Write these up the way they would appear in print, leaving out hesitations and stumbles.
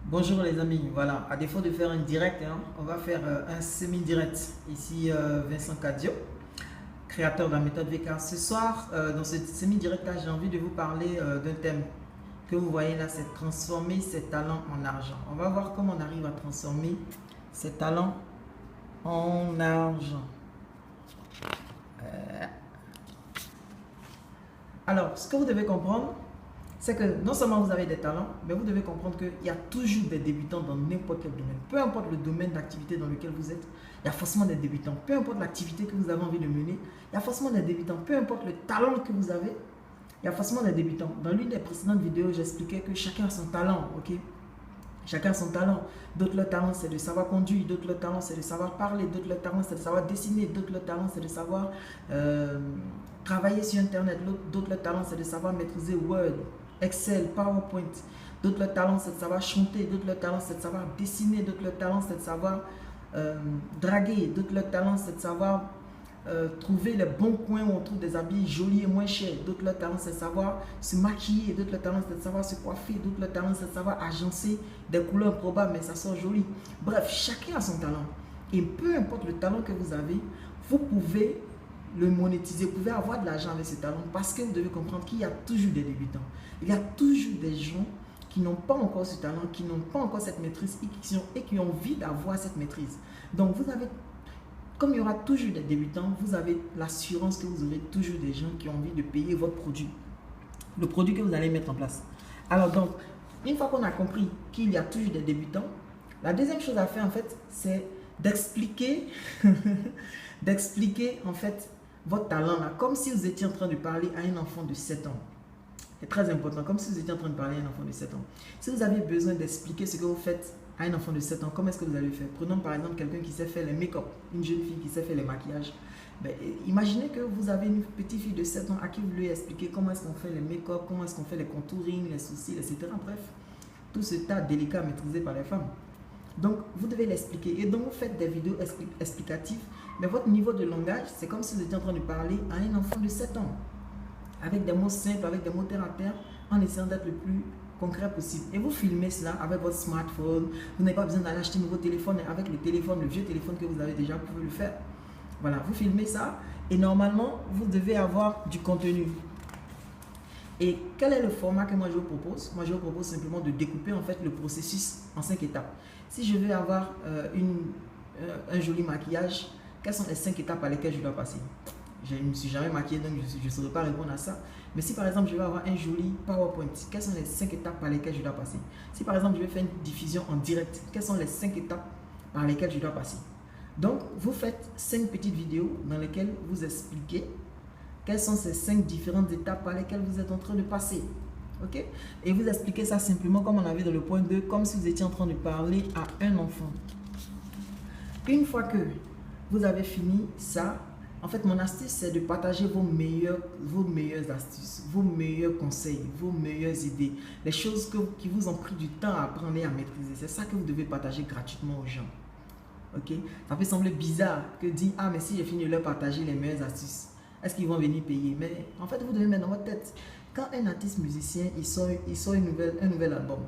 Bonjour les amis, voilà, à défaut de faire un direct, on va faire un semi-direct. Ici Vincent Cadio, créateur de la méthode VK. Ce soir, dans ce semi-direct là, j'ai envie de vous parler d'un thème que vous voyez là, c'est transformer ses talents en argent. On va voir comment on arrive à transformer ses talents en argent. Alors, ce que vous devez comprendre, c'est que non seulement vous avez des talents, mais vous devez comprendre qu'il y a toujours des débutants dans n'importe quel domaine. Peu importe le domaine d'activité dans lequel vous êtes, il y a forcément des débutants. Peu importe l'activité que vous avez envie de mener, il y a forcément des débutants. Peu importe le talent que vous avez, il y a forcément des débutants. Dans l'une des précédentes vidéos, j'expliquais que chacun a son talent, ok? Chacun a son talent. D'autres, leur talent, c'est de savoir conduire. D'autres, leur talent, c'est de savoir parler. D'autres, leur talent, c'est de savoir dessiner. D'autres, leur talent, c'est de savoir travailler sur Internet. D'autres, leur talent, c'est de savoir maîtriser Word, Excel, PowerPoint. D'autres, leur talent, c'est de savoir chanter. D'autres, leur talent, c'est de savoir dessiner. D'autres, leur talent, c'est de savoir draguer. D'autres, leur talent, c'est de savoir trouver les bons coins où on trouve des habits jolis et moins chers. D'autres, leur talent, c'est de savoir se maquiller. D'autres, leur talent, c'est de savoir se coiffer. D'autres, leur talent, c'est de savoir agencer des couleurs improbables, mais ça sort joli. Bref, chacun a son talent. Et peu importe le talent que vous avez, vous pouvez le monétiser. Vous pouvez avoir de l'argent avec ce talent parce que vous devez comprendre qu'il y a toujours des débutants. Il y a toujours des gens qui n'ont pas encore ce talent, qui n'ont pas encore cette maîtrise et qui ont envie d'avoir cette maîtrise. Donc, vous avez, comme il y aura toujours des débutants, vous avez l'assurance que vous aurez toujours des gens qui ont envie de payer votre produit, le produit que vous allez mettre en place. Alors donc, une fois qu'on a compris qu'il y a toujours des débutants, la deuxième chose à faire en fait, c'est d'expliquer, d'expliquer en fait votre talent là, comme si vous étiez en train de parler à un enfant de 7 ans. C'est très important, comme si vous étiez en train de parler à un enfant de 7 ans. Si vous avez besoin d'expliquer ce que vous faites à un enfant de 7 ans, comment est-ce que vous allez faire? Prenons par exemple quelqu'un qui sait faire les make-up, une jeune fille qui sait faire les maquillages. Ben, imaginez que vous avez une petite fille de 7 ans à qui vous lui expliquez comment est-ce qu'on fait les make-up, comment est-ce qu'on fait les contouring, les sourcils, etc. Bref, tout ce tas délicat maîtrisé par les femmes. Donc, vous devez l'expliquer. Et donc, vous faites des vidéos explicatives, mais votre niveau de langage, c'est comme si vous étiez en train de parler à un enfant de 7 ans. Avec des mots simples, avec des mots terre à terre, en essayant d'être le plus concret possible. Et vous filmez cela avec votre smartphone. Vous n'avez pas besoin d'aller acheter un nouveau téléphone. Avec le téléphone, le vieux téléphone que vous avez déjà, vous pouvez le faire. Voilà, vous filmez ça et normalement, vous devez avoir du contenu. Et quel est le format que moi je vous propose? Moi je vous propose simplement de découper en fait le processus en 5 étapes. Si je veux avoir un joli maquillage, quelles sont les 5 étapes par lesquelles je dois passer? Je ne me suis jamais maquillé, donc je ne saurais pas répondre à ça. Mais si par exemple je veux avoir un joli PowerPoint, quelles sont les 5 étapes par lesquelles je dois passer? Si par exemple je veux faire une diffusion en direct, quelles sont les 5 étapes par lesquelles je dois passer? Donc vous faites 5 petites vidéos dans lesquelles vous expliquez quelles sont ces 5 différentes étapes par lesquelles vous êtes en train de passer. Ok? Et vous expliquez ça simplement comme on avait dans le point 2, comme si vous étiez en train de parler à un enfant. Une fois que vous avez fini ça, en fait, mon astuce, c'est de partager vos meilleures astuces, vos meilleurs conseils, vos meilleures idées, les choses qui vous ont pris du temps à apprendre et à maîtriser. C'est ça que vous devez partager gratuitement aux gens. Ok? Ça peut sembler bizarre que dire, ah, mais si j'ai fini de leur partager les meilleures astuces, est-ce qu'ils vont venir payer? Mais en fait, vous devez mettre dans votre tête, quand un artiste musicien, il sort un nouvel album,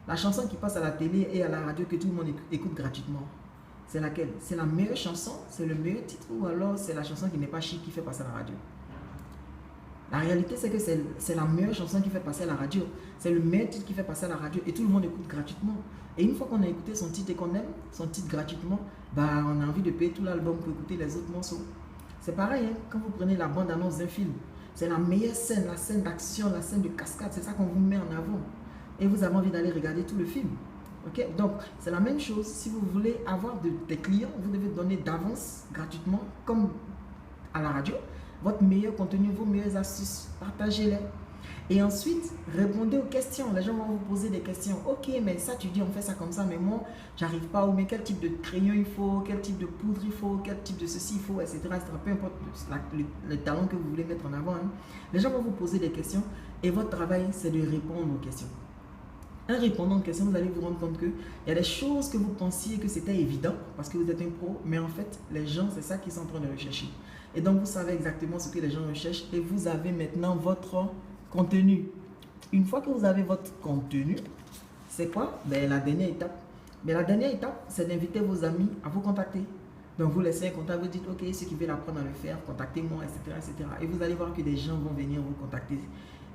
la chanson qui passe à la télé et à la radio que tout le monde écoute gratuitement, c'est laquelle? C'est la meilleure chanson? C'est le meilleur titre? Ou alors c'est la chanson qui n'est pas chic qui fait passer à la radio? La réalité, c'est que c'est la meilleure chanson qui fait passer à la radio. C'est le meilleur titre qui fait passer à la radio et tout le monde écoute gratuitement. Et une fois qu'on a écouté son titre et qu'on aime son titre gratuitement, bah, on a envie de payer tout l'album pour écouter les autres morceaux. C'est pareil, hein, quand vous prenez la bande-annonce d'un film, c'est la meilleure scène, la scène d'action, la scène de cascade, c'est ça qu'on vous met en avant. Et vous avez envie d'aller regarder tout le film. Okay? Donc, c'est la même chose. Si vous voulez avoir des clients, vous devez donner d'avance, gratuitement, comme à la radio, votre meilleur contenu, vos meilleures astuces. Partagez-les. Et ensuite, répondez aux questions. Les gens vont vous poser des questions. Ok, mais ça, tu dis, on fait ça comme ça, mais moi, j'arrive pas. Ou mais quel type de crayon il faut, quel type de poudre il faut, quel type de ceci il faut, etc. Peu importe le talent que vous voulez mettre en avant. Hein. Les gens vont vous poser des questions et votre travail, c'est de répondre aux questions. En répondant aux questions, vous allez vous rendre compte qu'il y a des choses que vous pensiez que c'était évident parce que vous êtes un pro, mais en fait, les gens, c'est ça qu'ils sont en train de rechercher. Et donc, vous savez exactement ce que les gens recherchent et vous avez maintenant votre contenu. Une fois que vous avez votre contenu, c'est quoi? Ben, la dernière étape. Mais la dernière étape, c'est d'inviter vos amis à vous contacter. Donc vous laissez un contact, vous dites, ok, ceux qui veulent apprendre à le faire, contactez-moi, etc., etc. Et vous allez voir que des gens vont venir vous contacter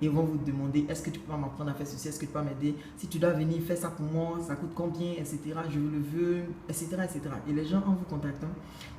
et vont vous demander, est-ce que tu peux m'apprendre à faire ceci, est-ce que tu peux m'aider, si tu dois venir, faire ça pour moi, ça coûte combien, etc., je le veux, etc., etc. Et les gens, en vous contactant,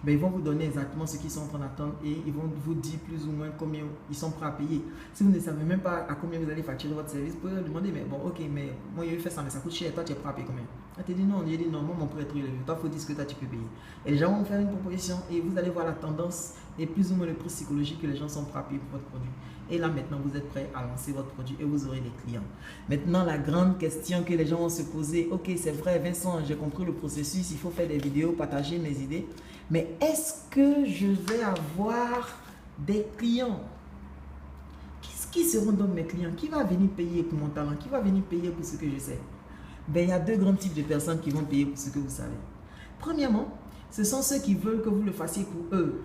ben, ils vont vous donner exactement ce qu'ils sont en train d'attendre et ils vont vous dire plus ou moins combien ils sont prêts à payer. Si vous ne savez même pas à combien vous allez facturer votre service, vous pouvez leur demander, mais bon, ok, mais moi, je vais faire ça, mais ça coûte cher, toi, tu es prêt à payer combien? Ah, tu dis non, il dit non, moi, mon prêt est trop élevé, toi, il faut dire ce que toi, tu peux payer. Et les gens vont vous faire une proposition et vous allez voir la tendance et plus ou moins le prix psychologique que les gens sont prêts à payer pour votre produit. Et là, maintenant, vous êtes prêt à lancer votre produit et vous aurez des clients. Maintenant, la grande question que les gens vont se poser, ok, c'est vrai, Vincent, j'ai compris le processus, il faut faire des vidéos, partager mes idées, mais est-ce que je vais avoir des clients? Qui seront donc mes clients? Qui va venir payer pour mon talent? Qui va venir payer pour ce que je sais? Ben, il y a deux grands types de personnes qui vont payer pour ce que vous savez. Premièrement, ce sont ceux qui veulent que vous le fassiez pour eux.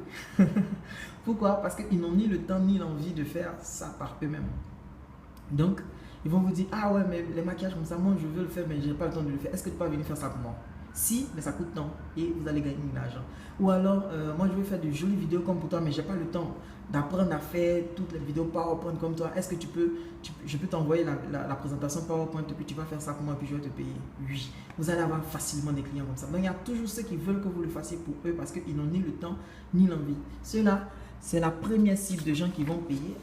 Pourquoi? Parce qu'ils n'ont ni le temps ni l'envie de faire ça par eux-mêmes. Donc, ils vont vous dire, ah ouais, mais les maquillages comme ça, moi je veux le faire, mais je n'ai pas le temps de le faire. Est-ce que tu peux venir faire ça pour moi? Si, mais ça coûte tant et vous allez gagner de l'argent. Ou alors, moi je veux faire de jolies vidéos comme pour toi, mais je n'ai pas le temps d'apprendre à faire toutes les vidéos PowerPoint comme toi. Est-ce que je peux t'envoyer la présentation PowerPoint et puis tu vas faire ça pour moi et puis je vais te payer? Oui, vous allez avoir facilement des clients comme ça. Donc, il y a toujours ceux qui veulent que vous le fassiez pour eux parce qu'ils n'ont ni le temps ni l'envie. Ceux-là, c'est la première cible de gens qui vont payer.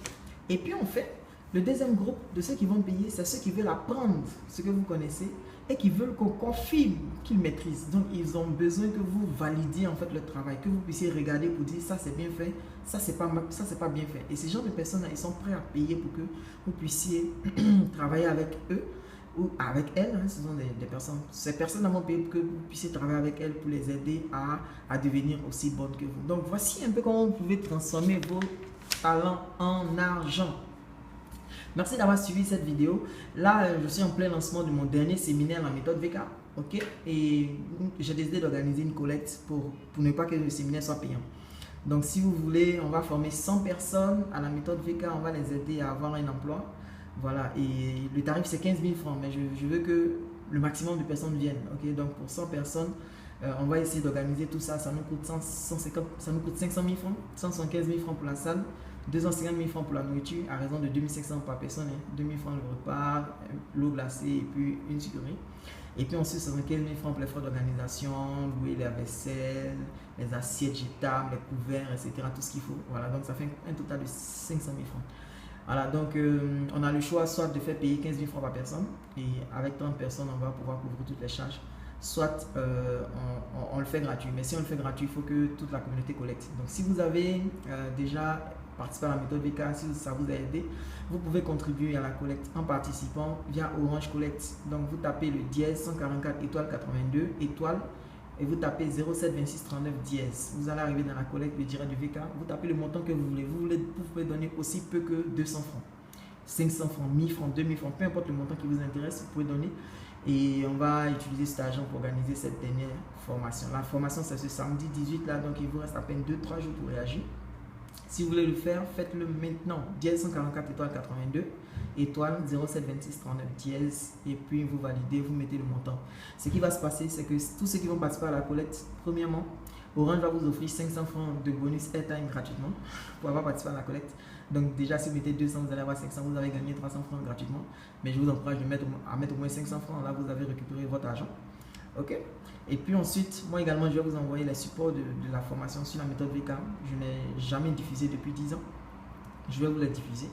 Et puis, en fait, le deuxième groupe de ceux qui vont payer, c'est ceux qui veulent apprendre ce que vous connaissez et qui veulent qu'on confirme qu'ils maîtrisent. Donc, ils ont besoin que vous validiez en fait le travail, que vous puissiez regarder pour dire ça c'est bien fait, ça c'est pas bien fait. Et ces genres de personnes-là, ils sont prêts à payer pour que vous puissiez travailler avec eux ou avec elles. Hein, ce sont des personnes. Ces personnes vont payer pour que vous puissiez travailler avec elles pour les aider à devenir aussi bonnes que vous. Donc, voici un peu comment vous pouvez transformer vos talents en argent. Merci d'avoir suivi cette vidéo. Là, je suis en plein lancement de mon dernier séminaire, la méthode VK. Ok? Et j'ai décidé d'organiser une collecte pour ne pas que le séminaire soit payant. Donc, si vous voulez, on va former 100 personnes à la méthode VK. On va les aider à avoir un emploi. Voilà. Et le tarif, c'est 15 000 francs. Mais je veux que le maximum de personnes viennent. Ok? Donc, pour 100 personnes, on va essayer d'organiser tout ça. Ça nous coûte 500 000 francs, 175 000 francs pour la salle. 250 000 francs pour la nourriture à raison de 2500 par personne, hein. 2000 francs le repas, l'eau glacée et puis une sucrerie. Et puis ensuite, 75 000 francs pour les frais d'organisation, louer les vaisselles, les assiettes jetables, les couverts, etc. Tout ce qu'il faut. Voilà, donc ça fait un total de 500 000 francs. Voilà, donc on a le choix soit de faire payer 15 000 francs par personne et avec 30 personnes, on va pouvoir couvrir toutes les charges. Soit on le fait gratuit. Mais si on le fait gratuit, il faut que toute la communauté collecte. Donc si vous avez déjà participé à la méthode VK, si ça vous a aidé, vous pouvez contribuer à la collecte en participant via Orange Collect. Donc vous tapez le dièse 144 étoile 82 étoile et vous tapez 07 26 39 dièse. Vous allez arriver dans la collecte, le direct du VK. Vous tapez le montant que vous voulez. Vous pouvez donner aussi peu que 200 francs, 500 francs, 1000 francs, 2000 francs, peu importe le montant qui vous intéresse, vous pouvez donner. Et on va utiliser cet argent pour organiser cette dernière formation. La formation, c'est ce samedi 18 là, donc il vous reste à peine 2-3 jours pour réagir. Si vous voulez le faire, faites-le maintenant. Dièse 144 étoile 82 étoile 07 26 39 dièse et puis vous validez, vous mettez le montant. Ce qui va se passer, c'est que tous ceux qui vont participer à la collecte, premièrement, Orange va vous offrir 500 francs de bonus airtime gratuitement pour avoir participé à la collecte. Donc déjà, si vous mettez 200, vous allez avoir 500, vous avez gagné 300 francs gratuitement. Mais je vous encourage à mettre au moins 500 francs. Là, vous avez récupéré votre argent. Ok? Et puis ensuite, moi également, je vais vous envoyer les supports de la formation sur la méthode VK. Je n'ai jamais diffusé depuis 10 ans. Je vais vous les diffuser.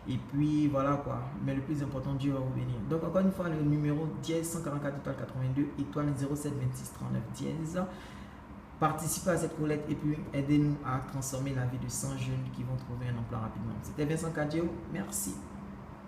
Et puis voilà quoi. Mais le plus important, Dieu va vous bénir. Donc encore une fois, le numéro dièse 144 étoile 82 étoile 07 26 39 dièse. Participez à cette collecte et puis aidez-nous à transformer la vie de 100 jeunes qui vont trouver un emploi rapidement. C'était Vincent Cadio. Merci.